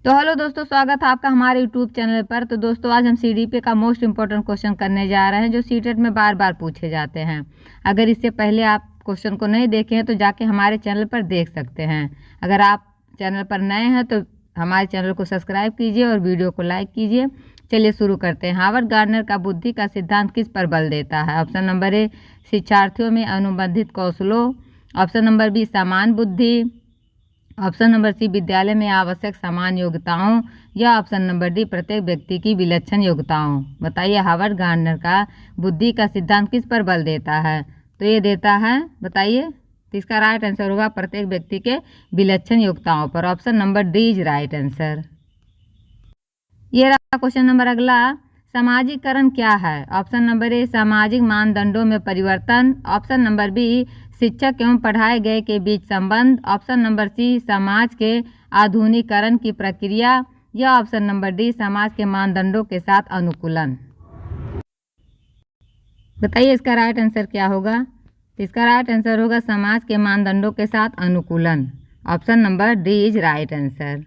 तो हेलो दोस्तों, स्वागत है आपका हमारे यूट्यूब चैनल पर। तो दोस्तों, आज हम सीडीपी का मोस्ट इम्पोर्टेंट क्वेश्चन करने जा रहे हैं जो सीटेट में बार बार पूछे जाते हैं। अगर इससे पहले आप क्वेश्चन को नहीं देखे हैं तो जाके हमारे चैनल पर देख सकते हैं। अगर आप चैनल पर नए हैं तो हमारे चैनल को सब्सक्राइब कीजिए और वीडियो को लाइक कीजिए। चलिए शुरू करते हैं। हार्वर्ड गार्डनर का बुद्धि का सिद्धांत किस पर बल देता है? ऑप्शन नंबर ए, शिक्षार्थियों में अनुबंधित कौशलों। ऑप्शन नंबर बी, समान बुद्धि। ऑप्शन नंबर सी, विद्यालय में आवश्यक समान योग्यताओं। या ऑप्शन नंबर डी, प्रत्येक व्यक्ति की विलक्षण योग्यताओं। बताइए, हार्वर्ड गार्डनर का बुद्धि का सिद्धांत किस पर बल देता है? तो ये देता है, बताइए। तो इसका राइट आंसर होगा प्रत्येक व्यक्ति के विलक्षण योग्यताओं पर। Option number D is right answer. ये रहा क्वेश्चन नंबर अगला। सामाजिकरण क्या है? ऑप्शन नंबर ए, सामाजिक मानदंडों में परिवर्तन। ऑप्शन नंबर बी, शिक्षक एवं पढ़ाए गए के बीच संबंध। ऑप्शन नंबर सी, समाज के आधुनिकीकरण की प्रक्रिया। या ऑप्शन नंबर डी, समाज के मानदंडों के साथ अनुकूलन। बताइए इसका राइट आंसर क्या होगा? इसका राइट आंसर होगा समाज के मानदंडों के साथ अनुकूलन। Option number D is right answer.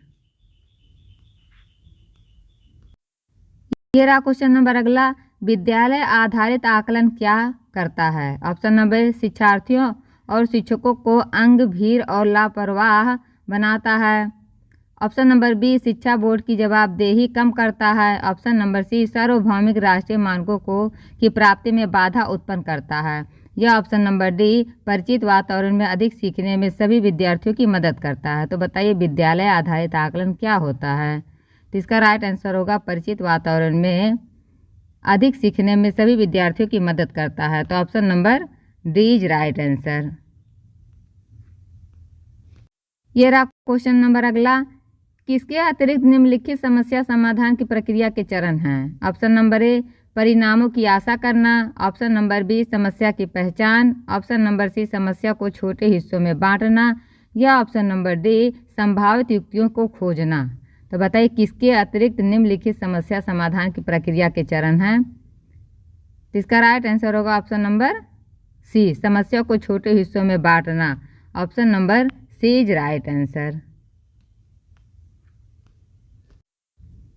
ये रहा क्वेश्चन नंबर अगला। विद्यालय आधारित आकलन क्या करता है? ऑप्शन नंबर, शिक्षार्थियों और शिक्षकों को अंग भीर और लापरवाह बनाता है। ऑप्शन नंबर बी, शिक्षा बोर्ड की जवाबदेही कम करता है। ऑप्शन नंबर सी, सार्वभौमिक राष्ट्रीय मानकों की प्राप्ति में बाधा उत्पन्न करता है। या ऑप्शन नंबर डी, परिचित वातावरण में अधिक सीखने में सभी विद्यार्थियों की मदद करता है। तो बताइए, विद्यालय आधारित आकलन क्या होता है? तो इसका राइट आंसर होगा परिचित वातावरण में अधिक सीखने में सभी विद्यार्थियों की मदद करता है। तो option number D is right answer. ये रहा क्वेश्चन नंबर अगला। किसके अतिरिक्त निम्नलिखित समस्या समाधान की प्रक्रिया के चरण हैं? ऑप्शन नंबर ए, परिणामों की आशा करना। ऑप्शन नंबर बी, समस्या की पहचान। ऑप्शन नंबर सी, समस्या को छोटे हिस्सों में बांटना। या ऑप्शन नंबर डी, संभावित युक्तियों को खोजना। तो बताइए, किसके अतिरिक्त निम्नलिखित समस्या समाधान की प्रक्रिया के चरण हैं? तो इसका राइट आंसर होगा ऑप्शन नंबर सी, समस्या को छोटे हिस्सों में बांटना। Option number C is right answer.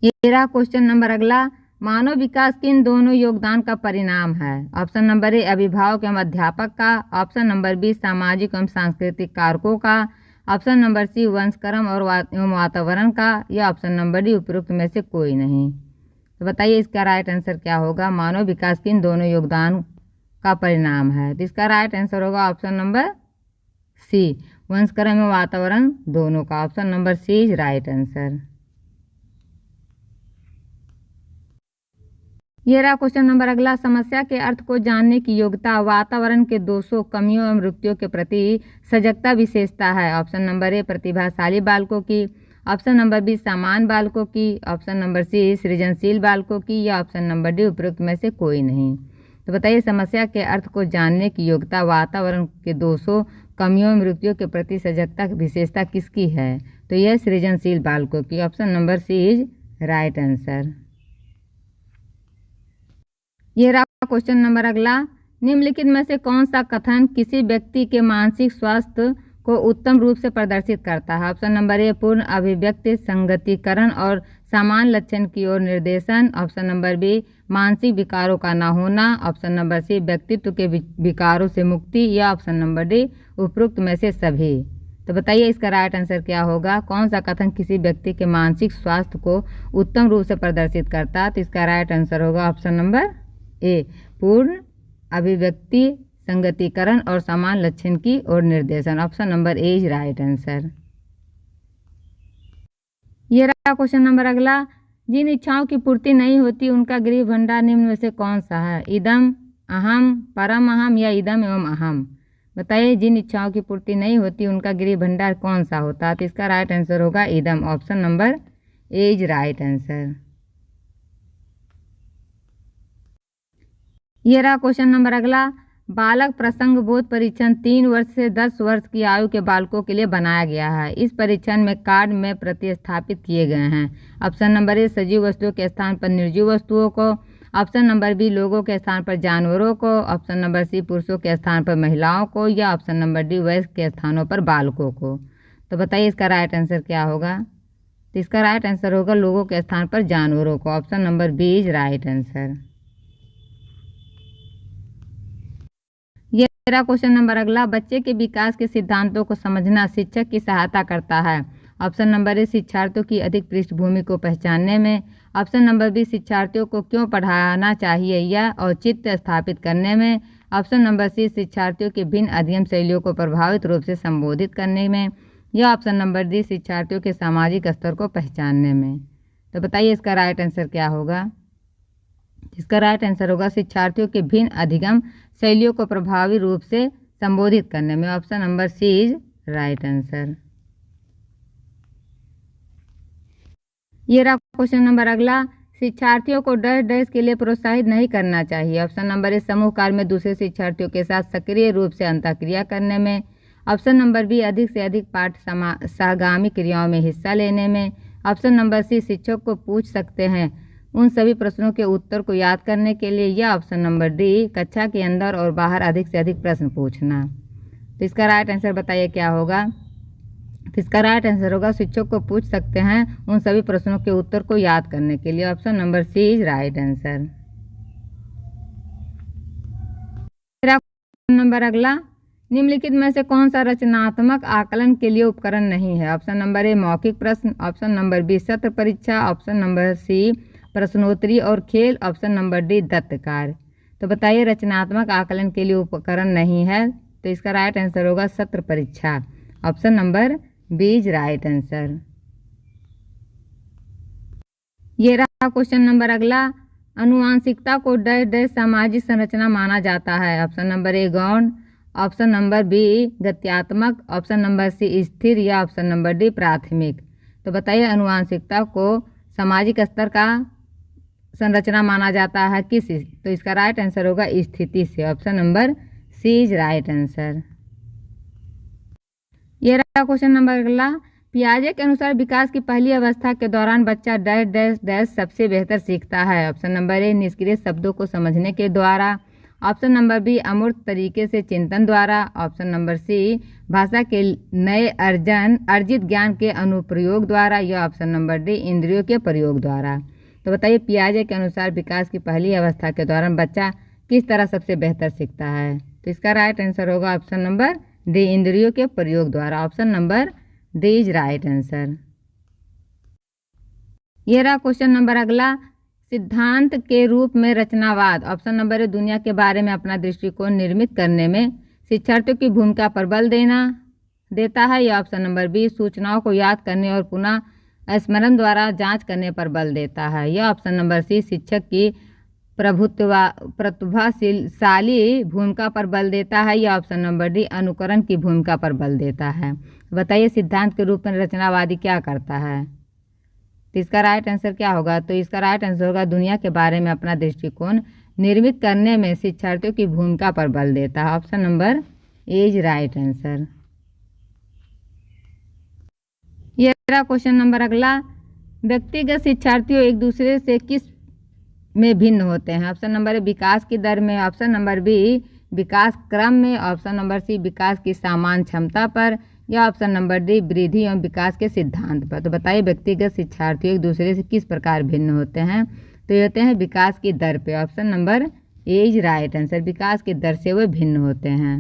ये रहा क्वेश्चन नंबर अगला। मानव विकास किन दोनों योगदान का परिणाम है? ऑप्शन नंबर ए, अभिभावक एवं अध्यापक का। ऑप्शन नंबर बी, सामाजिक एवं सांस्कृतिक कारकों का। ऑप्शन नंबर सी, वंशक्रम और वातावरण का। या ऑप्शन नंबर डी, उपरोक्त में से कोई नहीं। तो बताइए इसका राइट आंसर क्या होगा? मानव विकास किन दोनों योगदान का परिणाम है? तो इसका राइट आंसर होगा ऑप्शन नंबर सी, वंशक्रम और वातावरण दोनों का। Option number C is right answer. ये रहा क्वेश्चन नंबर अगला। समस्या के अर्थ को जानने की योग्यता वातावरण के दोषों, कमियों एवं रुचियों के प्रति सजगता विशेषता है। ऑप्शन नंबर ए, प्रतिभाशाली बालकों की। ऑप्शन नंबर बी, समान बालकों की। ऑप्शन नंबर सी, सृजनशील बालकों की। या ऑप्शन नंबर डी, उपरोक्त में से कोई नहीं। तो बताइए, समस्या के अर्थ को जानने की योग्यता वातावरण के दोषों, कमियों एवं रुचियों के प्रति सजगता विशेषता किसकी है? तो यह सृजनशील बालकों की। Option number C is right answer. ये रहा क्वेश्चन नंबर अगला। निम्नलिखित में से कौन सा कथन किसी व्यक्ति के मानसिक स्वास्थ्य को उत्तम रूप से प्रदर्शित करता है? ऑप्शन नंबर ए, पूर्ण अभिव्यक्ति, संगतिकरण और समान लक्षण की ओर निर्देशन। ऑप्शन नंबर बी, मानसिक विकारों का न होना। ऑप्शन नंबर सी, व्यक्तित्व के विकारों से मुक्ति। या ऑप्शन नंबर डी, उपरोक्त में से सभी। तो बताइए इसका राइट आंसर क्या होगा? कौन सा कथन किसी व्यक्ति के मानसिक स्वास्थ्य को उत्तम रूप से प्रदर्शित करता है? तो इसका राइट आंसर होगा ऑप्शन नंबर ए, पूर्ण अभिव्यक्ति, संगतिकरण और समान लक्षण की ओर निर्देशन। Option number A is right answer. ये रहा क्वेश्चन नंबर अगला। जिन इच्छाओं की पूर्ति नहीं होती उनका गृह भंडार निम्न में से कौन सा है? इदम, अहम, परम अहम या इदम एवं अहम। बताइए, जिन इच्छाओं की पूर्ति नहीं होती उनका गृह भंडार कौन सा होता है? तो इसका राइट आंसर होगा इदम। Option number A is right answer. ये रहा क्वेश्चन नंबर अगला। बालक प्रसंग बोध परीक्षण 3 वर्ष से 10 वर्ष की आयु के बालकों के लिए बनाया गया है। इस परीक्षण में कार्ड में प्रतिस्थापित किए गए हैं। ऑप्शन नंबर ए, सजीव वस्तुओं के स्थान पर निर्जीव वस्तुओं को। ऑप्शन नंबर बी, लोगों के स्थान पर जानवरों को। ऑप्शन नंबर सी, पुरुषों के स्थान पर महिलाओं को। या ऑप्शन नंबर डी, वयस्क के स्थानों पर बालकों को। तो बताइए इसका राइट आंसर क्या होगा? तो इसका राइट आंसर होगा लोगों के स्थान पर जानवरों को। Option number B is right answer. ये मेरा क्वेश्चन नंबर अगला, बच्चे के विकास के सिद्धांतों को समझना शिक्षक की सहायता करता है। ऑप्शन नंबर ए शिक्षार्थियों की अधिक पृष्ठभूमि को पहचानने में। ऑप्शन नंबर बी शिक्षार्थियों को क्यों पढ़ाना चाहिए या औचित्य स्थापित करने में। ऑप्शन नंबर सी शिक्षार्थियों के भिन्न अध्ययन शैलियों को प्रभावित रूप से संबोधित करने में। या ऑप्शन नंबर डी शिक्षार्थियों के सामाजिक स्तर को पहचानने में। तो बताइए इसका राइट आंसर क्या होगा। इसका राइट आंसर होगा शिक्षार्थियों के भिन्न अधिगम शैलियों को प्रभावी रूप से संबोधित करने में। Option number C is right answer. ये रहा क्वेश्चन नंबर अगला, शिक्षार्थियों को डैश डैश के लिए प्रोत्साहित नहीं करना चाहिए। ऑप्शन नंबर ए समूह कार्य में दूसरे शिक्षार्थियों के साथ सक्रिय रूप से अंतःक्रिया करने में। ऑप्शन नंबर बी अधिक से अधिक पाठ सहगामी क्रियाओं में हिस्सा लेने में। ऑप्शन नंबर सी शिक्षक को पूछ सकते हैं उन सभी प्रश्नों के उत्तर को याद करने के लिए। या ऑप्शन नंबर डी कक्षा के अंदर और बाहर अधिक से अधिक प्रश्न पूछना। तो इसका राइट आंसर बताइए क्या होगा। तो इसका राइट आंसर होगा शिक्षक को पूछ सकते हैं उन सभी प्रश्नों के उत्तर को याद करने के लिए। Option number C is right answer. Number अगला, निम्नलिखित में से कौन सा रचनात्मक आकलन के लिए उपकरण नहीं है। ऑप्शन नंबर ए मौखिक प्रश्न। ऑप्शन नंबर बी सत्र परीक्षा। ऑप्शन नंबर सी प्रश्नोत्तरी और खेल। ऑप्शन नंबर डी दत्त कार्य। तो बताइए रचनात्मक आकलन के लिए उपकरण नहीं है। तो इसका राइट आंसर होगा सत्र परीक्षा। Option number B is right answer. ये रहा क्वेश्चन नंबर अगला, अनुवांशिकता को डैश डैश सामाजिक संरचना माना जाता है। ऑप्शन नंबर ए गौण। ऑप्शन नंबर बी गत्यात्मक। ऑप्शन नंबर सी स्थिर। या ऑप्शन नंबर डी प्राथमिक। तो बताइए अनुवांशिकता को सामाजिक स्तर का संरचना माना जाता है किस। तो इसका राइट आंसर होगा स्थिति से। Option number C is right answer. ये रहा क्वेश्चन नंबर अगला, पियाजे के अनुसार विकास की पहली अवस्था के दौरान बच्चा डैश डैश डैश सबसे बेहतर सीखता है। ऑप्शन नंबर ए निष्क्रिय शब्दों को समझने के द्वारा। ऑप्शन नंबर बी अमूर्त तरीके से चिंतन द्वारा। ऑप्शन नंबर सी भाषा के नए अर्जित ज्ञान के अनुप्रयोग द्वारा। या ऑप्शन नंबर डी इंद्रियों के प्रयोग द्वारा। तो बताइए पियाजे के अनुसार विकास की पहली अवस्था के दौरान बच्चा किस तरह सबसे बेहतर सीखता है। तो इसका राइट आंसर होगा ऑप्शन नंबर डी इंद्रियों के प्रयोग द्वारा। Option number D is right answer. ये रहा क्वेश्चन नंबर अगला, सिद्धांत के रूप में रचनावाद। ऑप्शन नंबर ए दुनिया के बारे में अपना दृष्टिकोण निर्मित करने में शिक्षार्थियों की भूमिका पर बल देता है। या ऑप्शन नंबर बी सूचनाओं को याद करने और पुनः स्मरण द्वारा जांच करने पर बल देता है। या ऑप्शन नंबर सी शिक्षक की प्रतिभाशाली भूमिका पर बल देता है। या ऑप्शन नंबर डी अनुकरण की भूमिका पर बल देता है। बताइए सिद्धांत के रूप में रचनावादी क्या करता है। तो इसका राइट आंसर क्या होगा। तो इसका राइट आंसर होगा दुनिया के बारे में अपना दृष्टिकोण निर्मित करने में शिक्षार्थियों की भूमिका पर बल देता है। Option number A is right answer. यह रहा क्वेश्चन नंबर अगला, व्यक्तिगत शिक्षार्थियों एक दूसरे से किस में भिन्न होते हैं। ऑप्शन नंबर ए विकास की दर में। ऑप्शन नंबर बी विकास क्रम में। ऑप्शन नंबर सी विकास की सामान्य क्षमता पर। या ऑप्शन नंबर डी वृद्धि एवं विकास के सिद्धांत पर। तो बताइए व्यक्तिगत शिक्षार्थियों एक दूसरे से किस प्रकार भिन्न होते हैं। तो ये होते हैं विकास की दर पे। Option number A is right answer. विकास की दर से वे भिन्न होते हैं।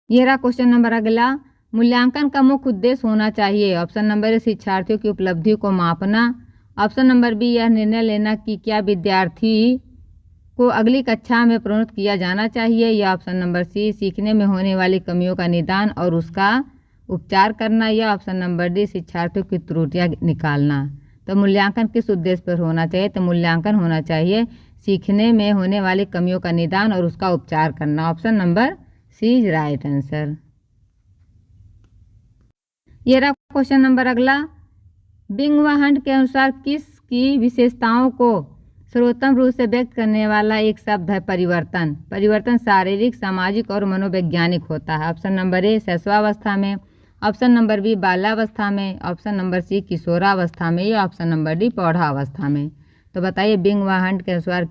ये रहा क्वेश्चन नंबर अगला, मूल्यांकन का मुख्य उद्देश्य होना चाहिए। ऑप्शन नंबर ए शिक्षार्थियों की उपलब्धियों को मापना। ऑप्शन नंबर बी यह निर्णय लेना कि क्या विद्यार्थी को अगली कक्षा में प्रोन्नत किया जाना चाहिए। या ऑप्शन नंबर सी सीखने में होने वाली कमियों का निदान और उसका उपचार करना। या ऑप्शन नंबर डी शिक्षार्थियों की त्रुटियां निकालना। तो मूल्यांकन किस उद्देश्य पर होना चाहिए। तो मूल्यांकन होना चाहिए सीखने में होने वाली कमियों का निदान और उसका उपचार करना। Option number C is right answer. ये रहा क्वेश्चन नंबर अगला, बिंग व हंट के अनुसार किसकी विशेषताओं को सर्वोत्तम रूप से व्यक्त करने वाला एक शब्द है परिवर्तन। परिवर्तन शारीरिक सामाजिक और मनोवैज्ञानिक होता है। ऑप्शन नंबर ए शैशवावस्था में। ऑप्शन नंबर बी बाल्यावस्था में। ऑप्शन नंबर सी किशोरावस्था में। या ऑप्शन नंबर डी प्रौढ़ावस्था में। तो बताइए बिंग व हंट के अनुसार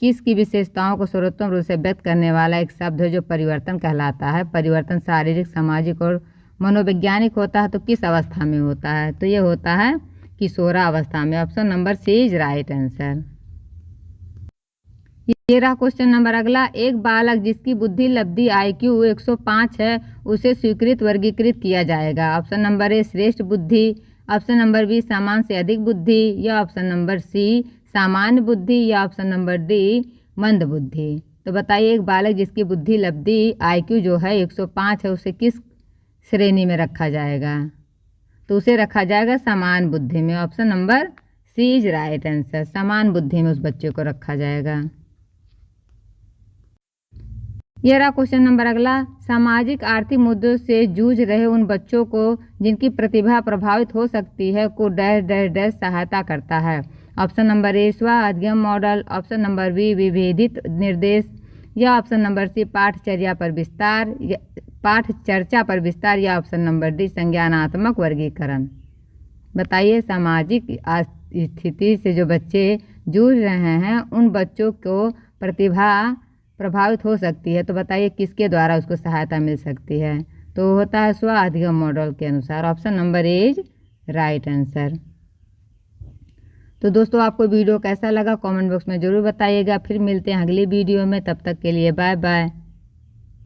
किसकी विशेषताओं को सर्वोत्तम रूप से व्यक्त करने वाला एक शब्द है जो परिवर्तन कहलाता है। परिवर्तन शारीरिक सामाजिक और मनोवैज्ञानिक होता है तो किस अवस्था में होता है? तो ये होता है किशोरावस्था में। Option number C is right answer. ये रहा क्वेश्चन नंबर अगला। एक बालक जिसकी बुद्धि लब्धि IQ 105 है उसे स्वीकृत वर्गीकृत किया जाएगा। ऑप्शन नंबर ए श्रेष्ठ बुद्धि, ऑप्शन नंबर बी सामान्य से अधिक बुद्धि, या ऑप्शन नंबर सी सामान्य बुद्धि, या ऑप्शन नंबर डी मंद बुद्धि। तो बताइए एक बालक जिसकी बुद्धि लब्धि IQ जो है 105 है उसे किस श्रेणी में रखा जाएगा? तो उसे रखा जाएगा समान बुद्धि में। Option number C is right answer. समान बुद्धि में उस बच्चे को रखा जाएगा। यह रहा क्वेश्चन नंबर अगला। सामाजिक आर्थिक मुद्दों से जूझ रहे उन बच्चों को जिनकी प्रतिभा प्रभावित हो सकती है को डैश डैश डैश सहायता करता है। ऑप्शन नंबर ए स्व अध्ययन मॉडल, ऑप्शन नंबर बी विभेदित निर्देश, या ऑप्शन नंबर सी पाठ चर्चा पर विस्तार, या ऑप्शन नंबर डी संज्ञानात्मक वर्गीकरण। बताइए सामाजिक स्थिति से जो बच्चे जूझ रहे हैं उन बच्चों को प्रतिभा प्रभावित हो सकती है, तो बताइए किसके द्वारा उसको सहायता मिल सकती है? तो होता है स्व अध्ययन मॉडल के अनुसार। Option number A is right answer. तो दोस्तों आपको वीडियो कैसा लगा कमेंट बॉक्स में ज़रूर बताइएगा। फिर मिलते हैं अगली वीडियो में, तब तक के लिए बाय बाय।